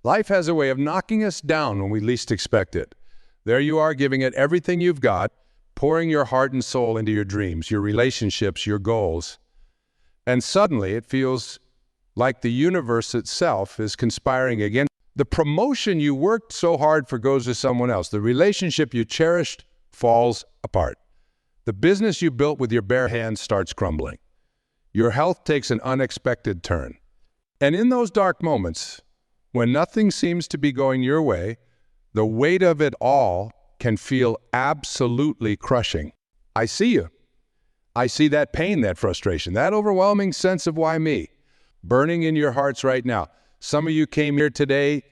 Life has a way of knocking us down when we least expect it. There you are, giving it everything you've got, pouring your heart and soul into your dreams, your relationships, your goals. And suddenly it feels like the universe itself is conspiring against. The promotion you worked so hard for goes to someone else. The relationship you cherished falls apart. The business you built with your bare hands starts crumbling. Your health takes an unexpected turn. And in those dark moments, when nothing seems to be going your way, the weight of it all can feel absolutely crushing. I see you. I see that pain, that frustration, that overwhelming sense of why me, burning in your hearts right now. Some of you came here today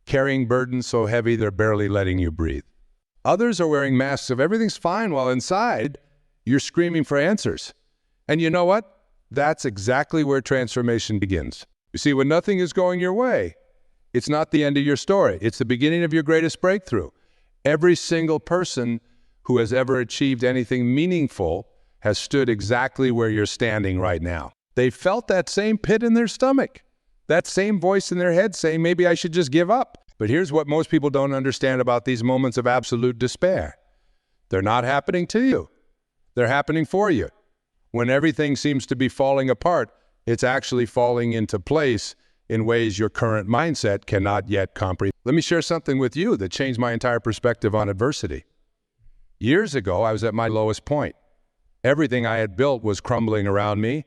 carrying burdens so heavy they're barely letting you breathe. Others are wearing masks of everything's fine while inside you're screaming for answers. And you know what? That's exactly where transformation begins. You see, when nothing is going your way, it's not the end of your story. It's the beginning of your greatest breakthrough. Every single person who has ever achieved anything meaningful has stood exactly where you're standing right now. They felt that same pit in their stomach, that same voice in their head saying, maybe I should just give up. But here's what most people don't understand about these moments of absolute despair. They're not happening to you. They're happening for you. When everything seems to be falling apart, it's actually falling into place in ways your current mindset cannot yet comprehend. Let me share something with you that changed my entire perspective on adversity. Years ago, I was at my lowest point. Everything I had built was crumbling around me.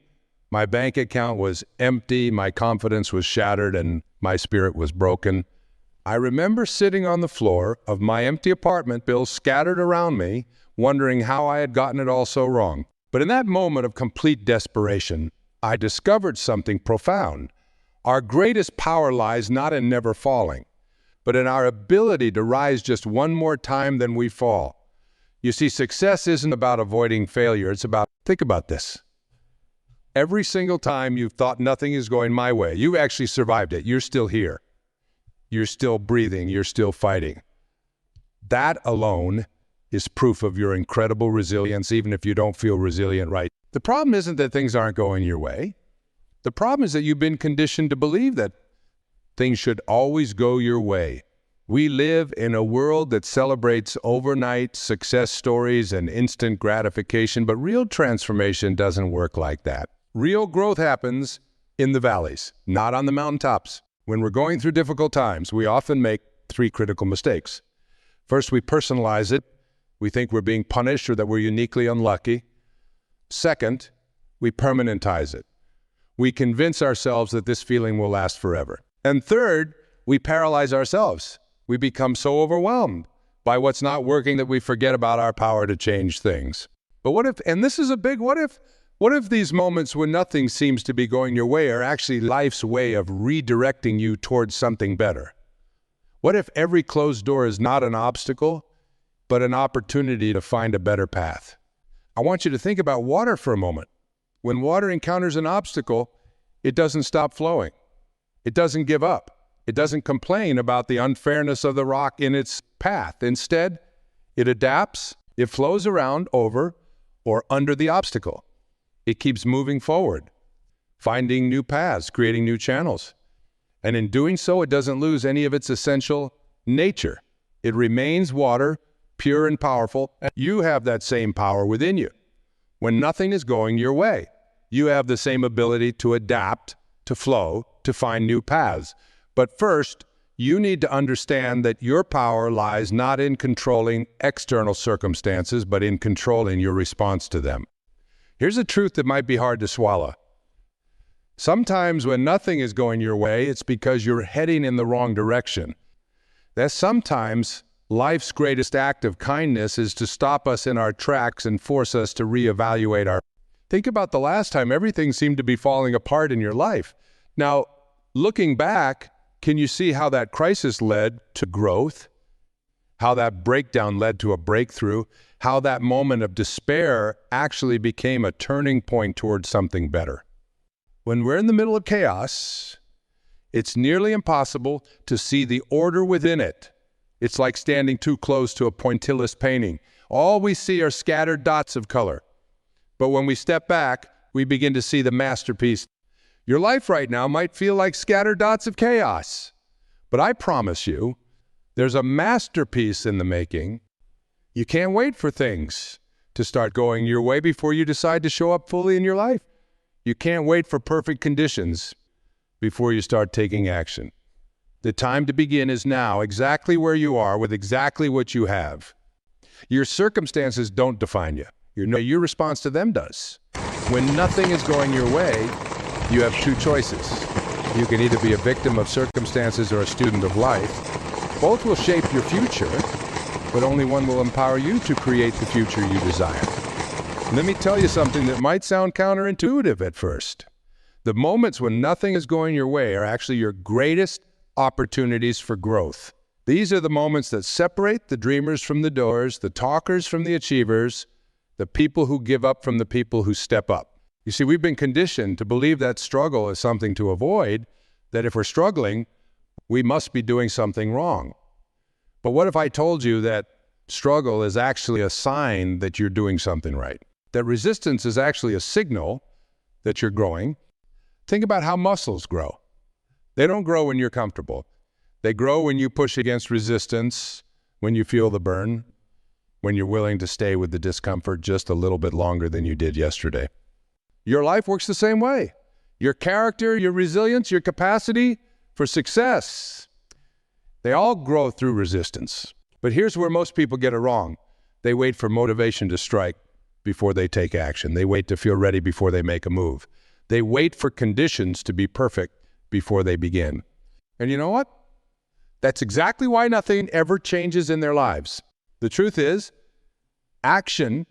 My bank account was empty, my confidence was shattered, and my spirit was broken. I remember sitting on the floor of my empty apartment, bills scattered around me, wondering how I had gotten it all so wrong. But in that moment of complete desperation, I discovered something profound. Our greatest power lies not in never falling, but in our ability to rise just one more time than we fall. You see, success isn't about avoiding failure. It's about, think about this. Every single time you've thought nothing is going my way, you actually survived it. You're still here. You're still breathing. You're still fighting. That alone is proof of your incredible resilience, even if you don't feel resilient right. The problem isn't that things aren't going your way. The problem is that you've been conditioned to believe that things should always go your way. We live in a world that celebrates overnight success stories and instant gratification, but real transformation doesn't work like that. Real growth happens in the valleys, not on the mountaintops. When we're going through difficult times, we often make three critical mistakes. First, we personalize it. We think we're being punished or that we're uniquely unlucky. Second, we permanentize it. We convince ourselves that this feeling will last forever. And third, we paralyze ourselves. We become so overwhelmed by what's not working that we forget about our power to change things. But what if, and this is a big what if these moments when nothing seems to be going your way are actually life's way of redirecting you towards something better? What if every closed door is not an obstacle, but an opportunity to find a better path? I want you to think about water for a moment. When water encounters an obstacle, it doesn't stop flowing. It doesn't give up. It doesn't complain about the unfairness of the rock in its path. Instead, it adapts, it flows around, over, or under the obstacle. It keeps moving forward, finding new paths, creating new channels. And in doing so, it doesn't lose any of its essential nature. It remains water, pure and powerful. You have that same power within you. When nothing is going your way, you have the same ability to adapt, to flow, to find new paths. But first, you need to understand that your power lies not in controlling external circumstances, but in controlling your response to them. Here's a truth that might be hard to swallow. Sometimes when nothing is going your way, it's because you're heading in the wrong direction. That sometimes life's greatest act of kindness is to stop us in our tracks and force us to reevaluate our... Think about the last time everything seemed to be falling apart in your life. Now, looking back, can you see how that crisis led to growth? How that breakdown led to a breakthrough? How that moment of despair actually became a turning point towards something better? When we're in the middle of chaos, it's nearly impossible to see the order within it. It's like standing too close to a pointillist painting. All we see are scattered dots of color. But when we step back, we begin to see the masterpiece. Your life right now might feel like scattered dots of chaos. But I promise you, there's a masterpiece in the making. You can't wait for things to start going your way before you decide to show up fully in your life. You can't wait for perfect conditions before you start taking action. The time to begin is now, exactly where you are, with exactly what you have. Your circumstances don't define you. Your response to them does. When nothing is going your way, you have two choices. You can either be a victim of circumstances or a student of life. Both will shape your future, but only one will empower you to create the future you desire. Let me tell you something that might sound counterintuitive at first. The moments when nothing is going your way are actually your greatest opportunities for growth. These are the moments that separate the dreamers from the doers, the talkers from the achievers, the people who give up from the people who step up. You see, we've been conditioned to believe that struggle is something to avoid, that if we're struggling, we must be doing something wrong. But what if I told you that struggle is actually a sign that you're doing something right? That resistance is actually a signal that you're growing. Think about how muscles grow. They don't grow when you're comfortable. They grow when you push against resistance, when you feel the burn, when you're willing to stay with the discomfort just a little bit longer than you did yesterday. Your life works the same way. Your character, your resilience, your capacity for success, they all grow through resistance. But here's where most people get it wrong. They wait for motivation to strike before they take action. They wait to feel ready before they make a move. They wait for conditions to be perfect before they begin. And you know what? That's exactly why nothing ever changes in their lives. The truth is, action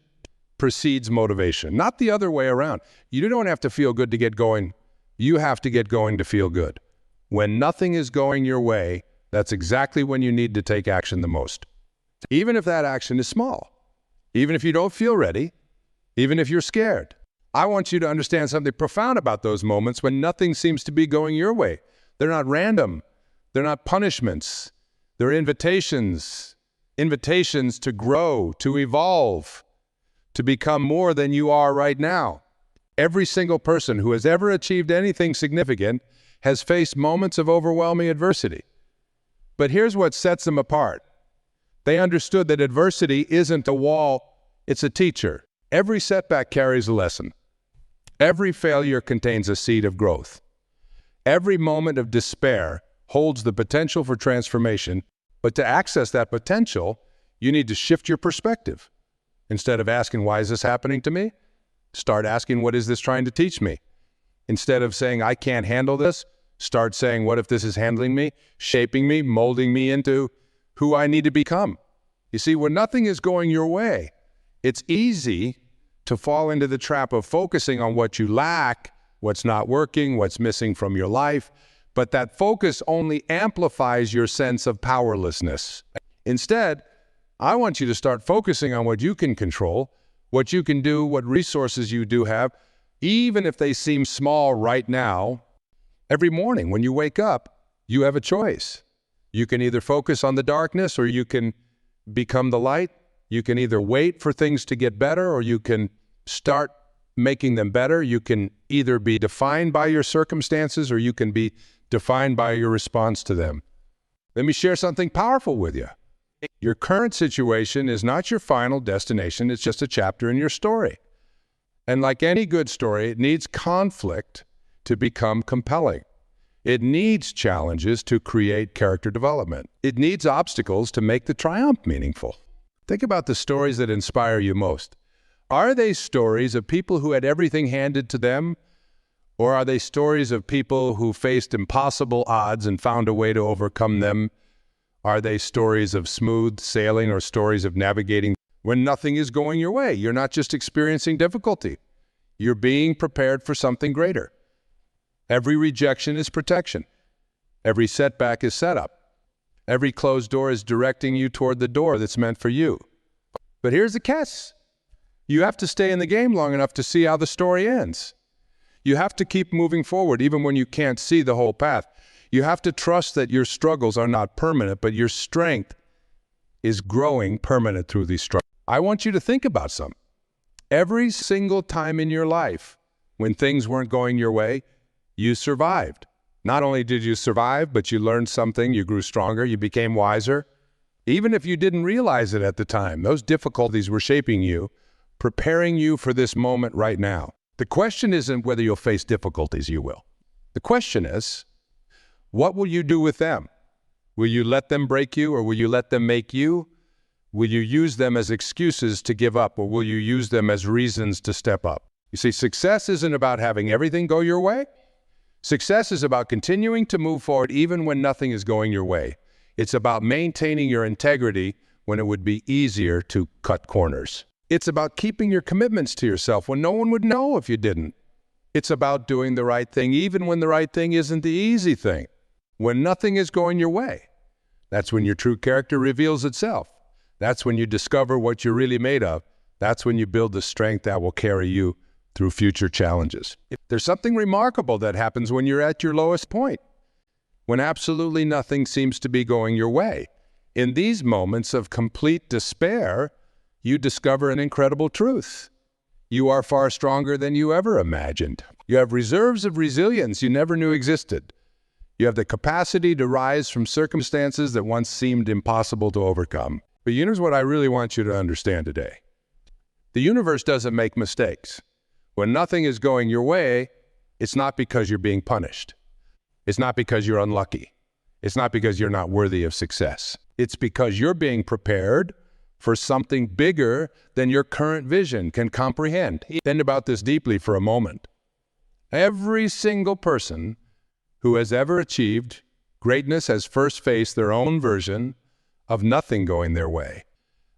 precedes motivation, not the other way around. You don't have to feel good to get going. You have to get going to feel good. When nothing is going your way, that's exactly when you need to take action the most. Even if that action is small, even if you don't feel ready, even if you're scared. I want you to understand something profound about those moments when nothing seems to be going your way. They're not random. They're not punishments. They're invitations. Invitations to grow, to evolve, to become more than you are right now. Every single person who has ever achieved anything significant has faced moments of overwhelming adversity. But here's what sets them apart. They understood that adversity isn't a wall, it's a teacher. Every setback carries a lesson. Every failure contains a seed of growth. Every moment of despair holds the potential for transformation, but to access that potential, you need to shift your perspective. Instead of asking, why is this happening to me? Start asking, what is this trying to teach me? Instead of saying, I can't handle this, start saying, what if this is handling me, shaping me, molding me into who I need to become? You see, when nothing is going your way, it's easy to fall into the trap of focusing on what you lack, what's not working, what's missing from your life. But that focus only amplifies your sense of powerlessness. Instead, I want you to start focusing on what you can control, what you can do, what resources you do have, even if they seem small right now. Every morning when you wake up, you have a choice. You can either focus on the darkness or you can become the light. You can either wait for things to get better or you can start making them better. You can either be defined by your circumstances or you can be defined by your response to them. Let me share something powerful with you. Your current situation is not your final destination. It's just a chapter in your story. And like any good story, it needs conflict to become compelling. It needs challenges to create character development. It needs obstacles to make the triumph meaningful. Think about the stories that inspire you most. Are they stories of people who had everything handed to them? Or are they stories of people who faced impossible odds and found a way to overcome them? Are they stories of smooth sailing or stories of navigating when nothing is going your way? You're not just experiencing difficulty. You're being prepared for something greater. Every rejection is protection. Every setback is setup. Every closed door is directing you toward the door that's meant for you. But here's the catch. You have to stay in the game long enough to see how the story ends. You have to keep moving forward even when you can't see the whole path. You have to trust that your struggles are not permanent, but your strength is growing permanent through these struggles. I want you to think about something. Every single time in your life when things weren't going your way, you survived. Not only did you survive, but you learned something, you grew stronger, you became wiser. Even if you didn't realize it at the time, those difficulties were shaping you, preparing you for this moment right now. The question isn't whether you'll face difficulties, you will. The question is, what will you do with them? Will you let them break you, or will you let them make you? Will you use them as excuses to give up, or will you use them as reasons to step up? You see, success isn't about having everything go your way. Success is about continuing to move forward even when nothing is going your way. It's about maintaining your integrity when it would be easier to cut corners. It's about keeping your commitments to yourself when no one would know if you didn't. It's about doing the right thing even when the right thing isn't the easy thing. When nothing is going your way, that's when your true character reveals itself. That's when you discover what you're really made of. That's when you build the strength that will carry you through future challenges. There's something remarkable that happens when you're at your lowest point, when absolutely nothing seems to be going your way. In these moments of complete despair, you discover an incredible truth. You are far stronger than you ever imagined. You have reserves of resilience you never knew existed. You have the capacity to rise from circumstances that once seemed impossible to overcome. But here's what I really want you to understand today. The universe doesn't make mistakes. When nothing is going your way, it's not because you're being punished. It's not because you're unlucky. It's not because you're not worthy of success. It's because you're being prepared for something bigger than your current vision can comprehend. Think about this deeply for a moment. Every single person who has ever achieved greatness has first faced their own version of nothing going their way.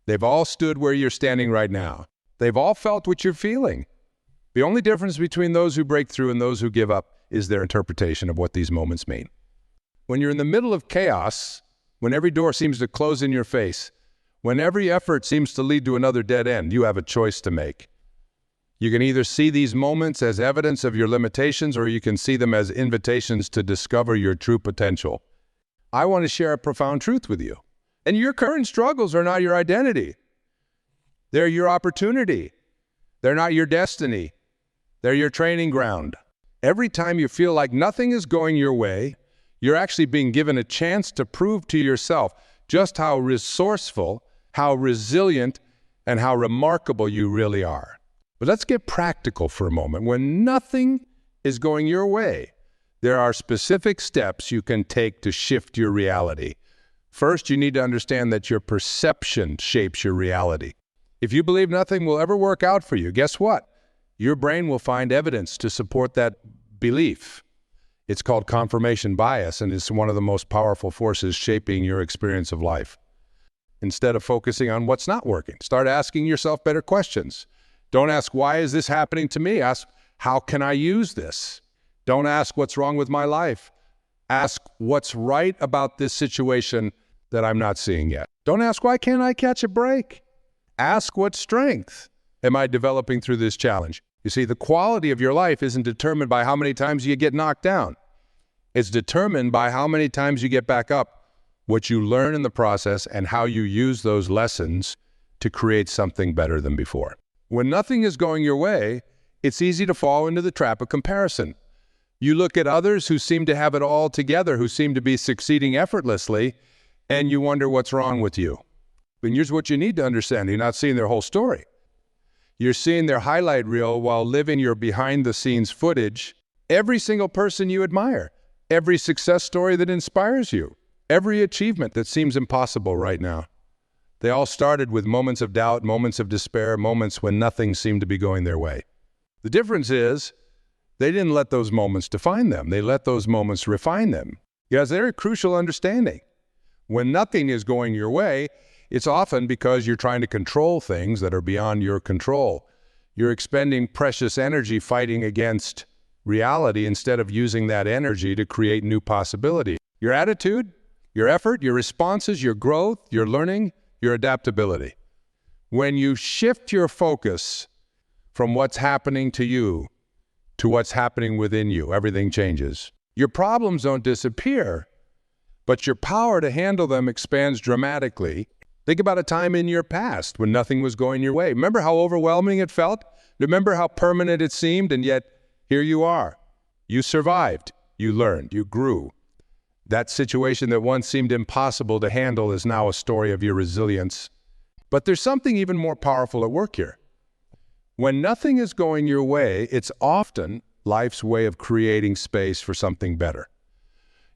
They've all stood where you're standing right now. They've all felt what you're feeling. The only difference between those who break through and those who give up is their interpretation of what these moments mean. When you're in the middle of chaos, when every door seems to close in your face, when every effort seems to lead to another dead end, you have a choice to make. You can either see these moments as evidence of your limitations, or you can see them as invitations to discover your true potential. I want to share a profound truth with you. And your current struggles are not your identity. They're your opportunity. They're not your destiny. They're your training ground. Every time you feel like nothing is going your way, you're actually being given a chance to prove to yourself just how resourceful, how resilient, and how remarkable you really are. But let's get practical for a moment. When nothing is going your way, there are specific steps you can take to shift your reality. First, you need to understand that your perception shapes your reality. If you believe nothing will ever work out for you, guess what? Your brain will find evidence to support that belief. It's called confirmation bias, and it's one of the most powerful forces shaping your experience of life. Instead of focusing on what's not working, start asking yourself better questions. Don't ask, why is this happening to me? Ask, how can I use this? Don't ask, what's wrong with my life? Ask, what's right about this situation that I'm not seeing yet? Don't ask, why can't I catch a break? Ask, what strength am I developing through this challenge? You see, the quality of your life isn't determined by how many times you get knocked down. It's determined by how many times you get back up, what you learn in the process, and how you use those lessons to create something better than before. When nothing is going your way, it's easy to fall into the trap of comparison. You look at others who seem to have it all together, who seem to be succeeding effortlessly, and you wonder what's wrong with you. But here's what you need to understand. You're not seeing their whole story. You're seeing their highlight reel while living your behind-the-scenes footage. Every single person you admire, every success story that inspires you, every achievement that seems impossible right now. They all started with moments of doubt, moments of despair, moments when nothing seemed to be going their way. The difference is, they didn't let those moments define them. They let those moments refine them. Yes, they're a crucial understanding. When nothing is going your way, it's often because you're trying to control things that are beyond your control. You're expending precious energy fighting against reality instead of using that energy to create new possibility. Your attitude, your effort, your responses, your growth, your learning, your adaptability. When you shift your focus from what's happening to you to what's happening within you, everything changes. Your problems don't disappear, but your power to handle them expands dramatically. Think about a time in your past when nothing was going your way. Remember how overwhelming it felt? Remember how permanent it seemed? And yet, here you are. You survived. You learned, you grew. That situation that once seemed impossible to handle is now a story of your resilience. But there's something even more powerful at work here. When nothing is going your way, it's often life's way of creating space for something better.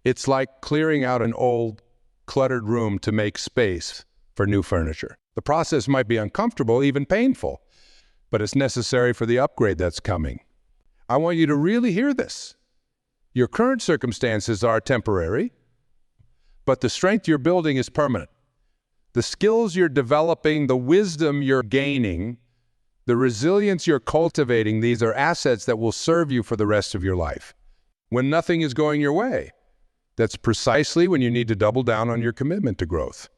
It's like clearing out an old, cluttered room to make space for new furniture. The process might be uncomfortable, even painful, but it's necessary for the upgrade that's coming. I want you to really hear this. Your current circumstances are temporary, but the strength you're building is permanent. The skills you're developing, the wisdom you're gaining, the resilience you're cultivating, these are assets that will serve you for the rest of your life. When nothing is going your way, that's precisely when you need to double down on your commitment to growth.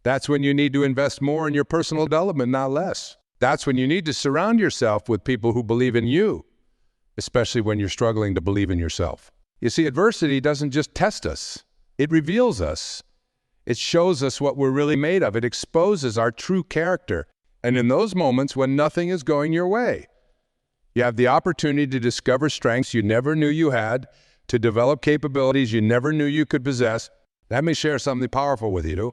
That's when you need to invest more in your personal development, not less. That's when you need to surround yourself with people who believe in you, especially when you're struggling to believe in yourself. You see, adversity doesn't just test us. It reveals us. It shows us what we're really made of. It exposes our true character. And in those moments when nothing is going your way, you have the opportunity to discover strengths you never knew you had, to develop capabilities you never knew you could possess. Let me share something powerful with you.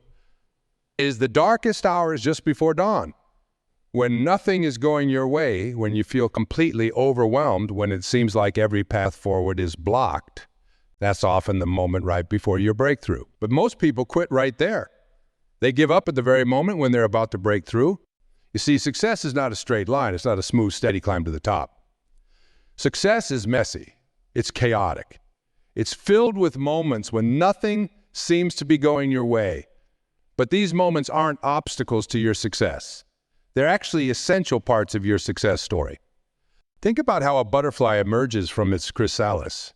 It is the darkest hours just before dawn. When nothing is going your way, when you feel completely overwhelmed, when it seems like every path forward is blocked, that's often the moment right before your breakthrough. But most people quit right there. They give up at the very moment when they're about to break through. You see, success is not a straight line. It's not a smooth, steady climb to the top. Success is messy. It's chaotic. It's filled with moments when nothing seems to be going your way. But these moments aren't obstacles to your success. They're actually essential parts of your success story. Think about how a butterfly emerges from its chrysalis.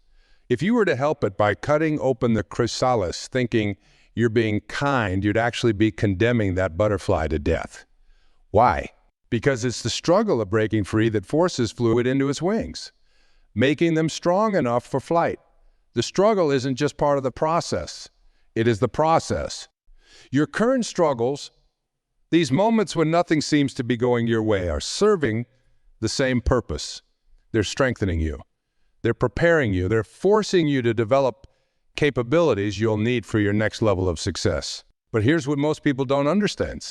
If you were to help it by cutting open the chrysalis, thinking you're being kind, you'd actually be condemning that butterfly to death. Why? Because it's the struggle of breaking free that forces fluid into its wings, making them strong enough for flight. The struggle isn't just part of the process. It is the process. Your current struggles, these moments when nothing seems to be going your way, are serving the same purpose. They're strengthening you. They're preparing you. They're forcing you to develop capabilities you'll need for your next level of success. But here's what most people don't understand.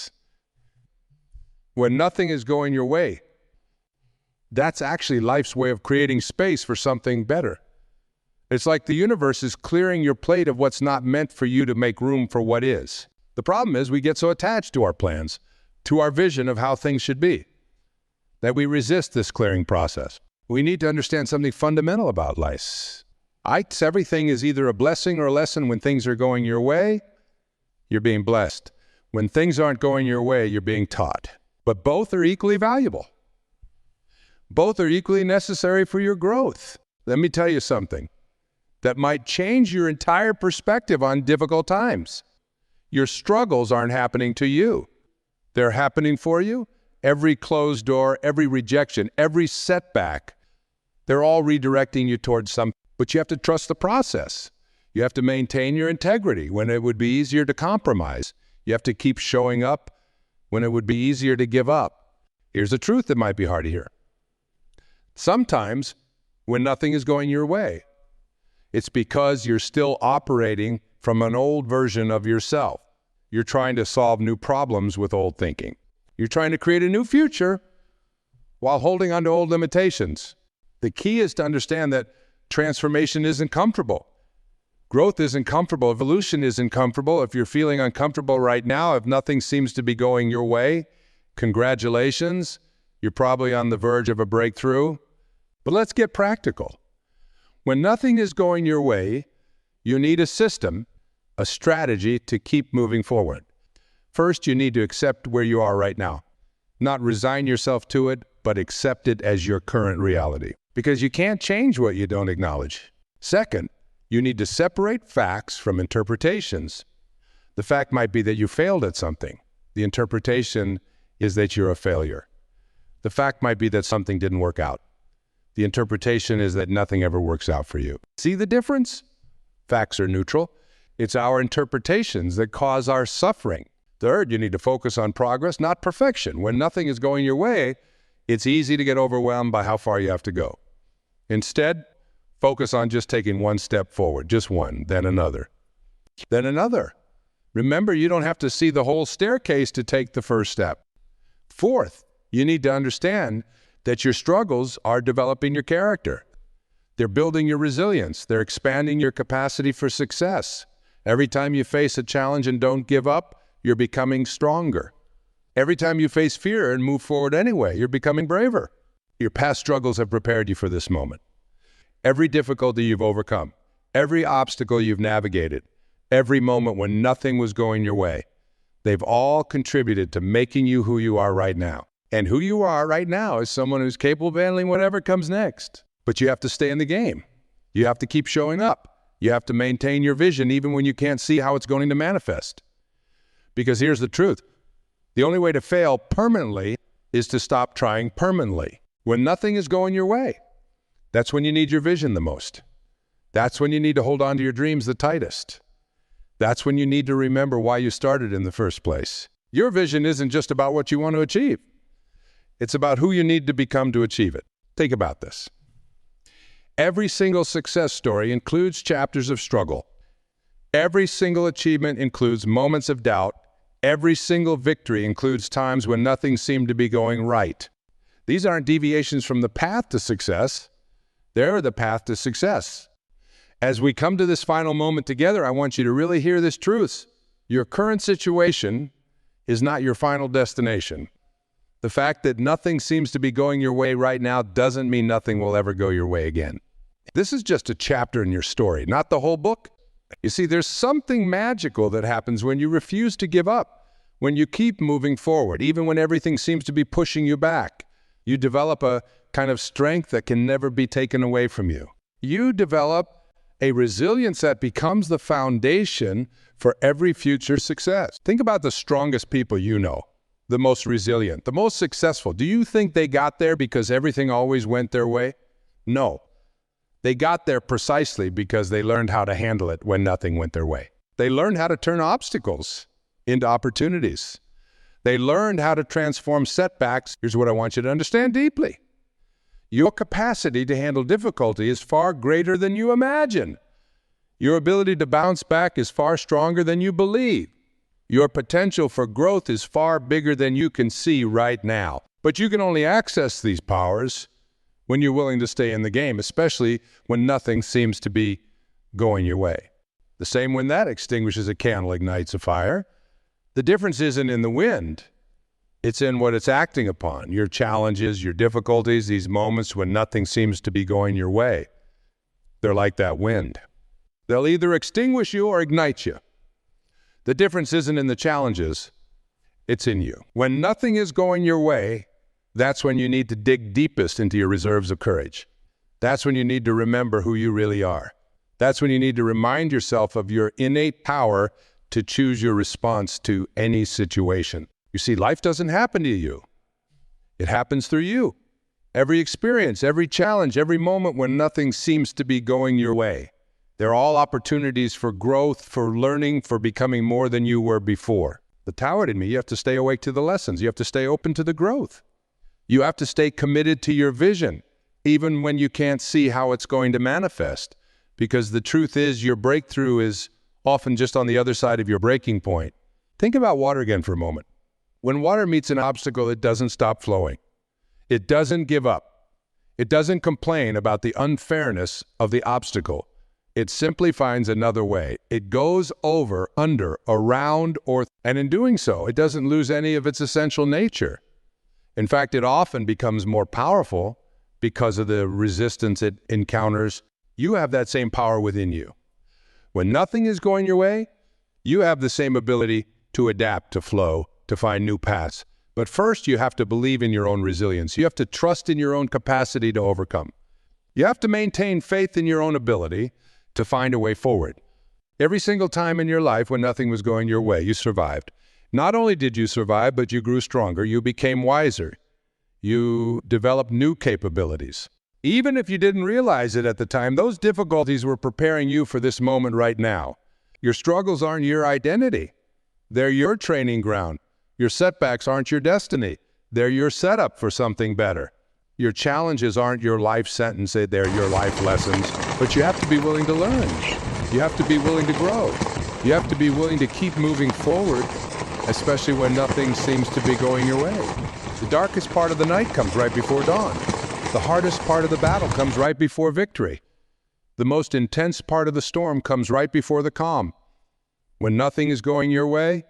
When nothing is going your way, that's actually life's way of creating space for something better. It's like the universe is clearing your plate of what's not meant for you to make room for what is. The problem is we get so attached to our plans, to our vision of how things should be, that we resist this clearing process. We need to understand something fundamental about life. Everything is either a blessing or a lesson. When things are going your way, you're being blessed. When things aren't going your way, you're being taught. But both are equally valuable. Both are equally necessary for your growth. Let me tell you something that might change your entire perspective on difficult times. Your struggles aren't happening to you. They're happening for you. Every closed door, every rejection, every setback, they're all redirecting you towards something. But you have to trust the process. You have to maintain your integrity when it would be easier to compromise. You have to keep showing up when it would be easier to give up. Here's the truth that might be hard to hear. Sometimes, when nothing is going your way, it's because you're still operating from an old version of yourself. You're trying to solve new problems with old thinking. You're trying to create a new future while holding on to old limitations. The key is to understand that transformation isn't comfortable. Growth isn't comfortable. Evolution isn't comfortable. If you're feeling uncomfortable right now, if nothing seems to be going your way, congratulations. You're probably on the verge of a breakthrough. But let's get practical. When nothing is going your way, you need a system, a strategy to keep moving forward. First, you need to accept where you are right now. Not resign yourself to it, but accept it as your current reality. Because you can't change what you don't acknowledge. Second, you need to separate facts from interpretations. The fact might be that you failed at something. The interpretation is that you're a failure. The fact might be that something didn't work out. The interpretation is that nothing ever works out for you. See the difference? Facts are neutral. It's our interpretations that cause our suffering. Third, you need to focus on progress, not perfection. When nothing is going your way, it's easy to get overwhelmed by how far you have to go. Instead, Focus on just taking one step forward, just one, then another, then another. Remember, you don't have to see the whole staircase to take the first step. Fourth, you need to understand that your struggles are developing your character. They're building your resilience. They're expanding your capacity for success. Every time you face a challenge and don't give up, you're becoming stronger. Every time you face fear and move forward anyway, you're becoming braver. Your past struggles have prepared you for this moment. Every difficulty you've overcome, every obstacle you've navigated, every moment when nothing was going your way, they've all contributed to making you who you are right now. And who you are right now is someone who's capable of handling whatever comes next. But you have to stay in the game. You have to keep showing up. You have to maintain your vision even when you can't see how it's going to manifest. Because here's the truth. The only way to fail permanently is to stop trying permanently. When nothing is going your way, that's when you need your vision the most. That's when you need to hold on to your dreams the tightest. That's when you need to remember why you started in the first place. Your vision isn't just about what you want to achieve. It's about who you need to become to achieve it. Think about this. Every single success story includes chapters of struggle. Every single achievement includes moments of doubt. Every single victory includes times when nothing seemed to be going right. These aren't deviations from the path to success. They're the path to success. As we come to this final moment together, I want you to really hear this truth. Your current situation is not your final destination. The fact that nothing seems to be going your way right now doesn't mean nothing will ever go your way again. This is just a chapter in your story, not the whole book. You see, there's something magical that happens when you refuse to give up, when you keep moving forward, even when everything seems to be pushing you back. You develop a kind of strength that can never be taken away from you. You develop a resilience that becomes the foundation for every future success. Think about the strongest people you know, the most resilient, the most successful. Do you think they got there because everything always went their way? No. They got there precisely because they learned how to handle it when nothing went their way. They learned how to turn obstacles into opportunities. They learned how to transform setbacks. Here's what I want you to understand deeply. Your capacity to handle difficulty is far greater than you imagine. Your ability to bounce back is far stronger than you believe. Your potential for growth is far bigger than you can see right now. But you can only access these powers when you're willing to stay in the game, especially when nothing seems to be going your way. The same when that extinguishes a candle ignites a fire. The difference isn't in the wind. It's in what it's acting upon, your challenges, your difficulties, these moments when nothing seems to be going your way. They're like that wind. They'll either extinguish you or ignite you. The difference isn't in the challenges, it's in you. When nothing is going your way, that's when you need to dig deepest into your reserves of courage. That's when you need to remember who you really are. That's when you need to remind yourself of your innate power to choose your response to any situation. You see, life doesn't happen to you. It happens through you. Every experience, every challenge, every moment when nothing seems to be going your way. They're all opportunities for growth, for learning, for becoming more than you were before. The Tower in me, you have to stay awake to the lessons. You have to stay open to the growth. You have to stay committed to your vision, even when you can't see how it's going to manifest. Because the truth is, your breakthrough is often just on the other side of your breaking point. Think about water again for a moment. When water meets an obstacle, it doesn't stop flowing. It doesn't give up. It doesn't complain about the unfairness of the obstacle. It simply finds another way. It goes over, under, around, and in doing so, it doesn't lose any of its essential nature. In fact, it often becomes more powerful because of the resistance it encounters. You have that same power within you. When nothing is going your way, you have the same ability to adapt, to flow, to find new paths. But first, you have to believe in your own resilience. You have to trust in your own capacity to overcome. You have to maintain faith in your own ability to find a way forward. Every single time in your life when nothing was going your way, you survived. Not only did you survive, but you grew stronger. You became wiser. You developed new capabilities. Even if you didn't realize it at the time, those difficulties were preparing you for this moment right now. Your struggles aren't your identity. They're your training ground. Your setbacks aren't your destiny. They're your setup for something better. Your challenges aren't your life sentence, they're your life lessons, but you have to be willing to learn. You have to be willing to grow. You have to be willing to keep moving forward, especially when nothing seems to be going your way. The darkest part of the night comes right before dawn. The hardest part of the battle comes right before victory. The most intense part of the storm comes right before the calm. When nothing is going your way,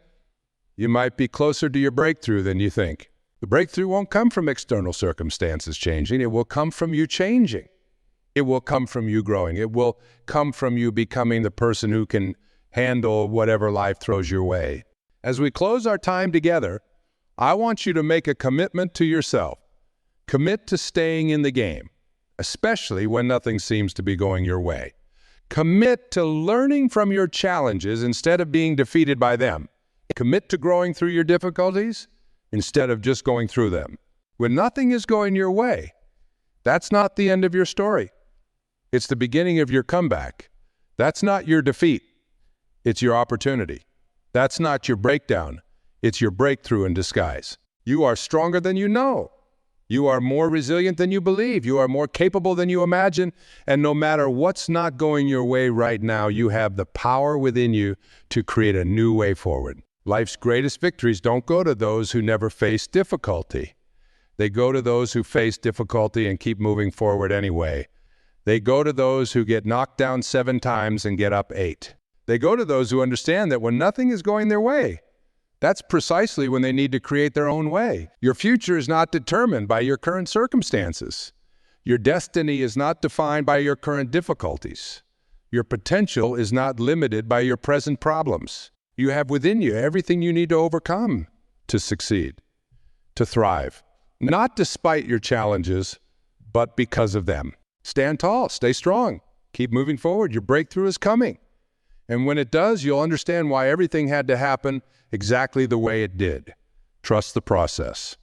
you might be closer to your breakthrough than you think. The breakthrough won't come from external circumstances changing. It will come from you changing. It will come from you growing. It will come from you becoming the person who can handle whatever life throws your way. As we close our time together, I want you to make a commitment to yourself. Commit to staying in the game, especially when nothing seems to be going your way. Commit to learning from your challenges instead of being defeated by them. Commit to growing through your difficulties instead of just going through them. When nothing is going your way, that's not the end of your story. It's the beginning of your comeback. That's not your defeat. It's your opportunity. That's not your breakdown. It's your breakthrough in disguise. You are stronger than you know. You are more resilient than you believe. You are more capable than you imagine. And no matter what's not going your way right now, you have the power within you to create a new way forward. Life's greatest victories don't go to those who never face difficulty. They go to those who face difficulty and keep moving forward anyway. They go to those who get knocked down 7 times and get up 8. They go to those who understand that when nothing is going their way, that's precisely when they need to create their own way. Your future is not determined by your current circumstances. Your destiny is not defined by your current difficulties. Your potential is not limited by your present problems. You have within you everything you need to overcome, to succeed, to thrive. Not despite your challenges, but because of them. Stand tall, stay strong, keep moving forward. Your breakthrough is coming. And when it does, you'll understand why everything had to happen exactly the way it did. Trust the process.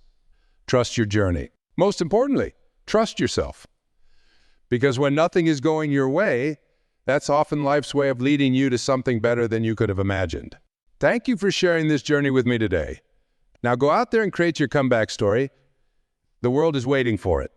Trust your journey. Most importantly, trust yourself. Because when nothing is going your way, that's often life's way of leading you to something better than you could have imagined. Thank you for sharing this journey with me today. Now go out there and create your comeback story. The world is waiting for it.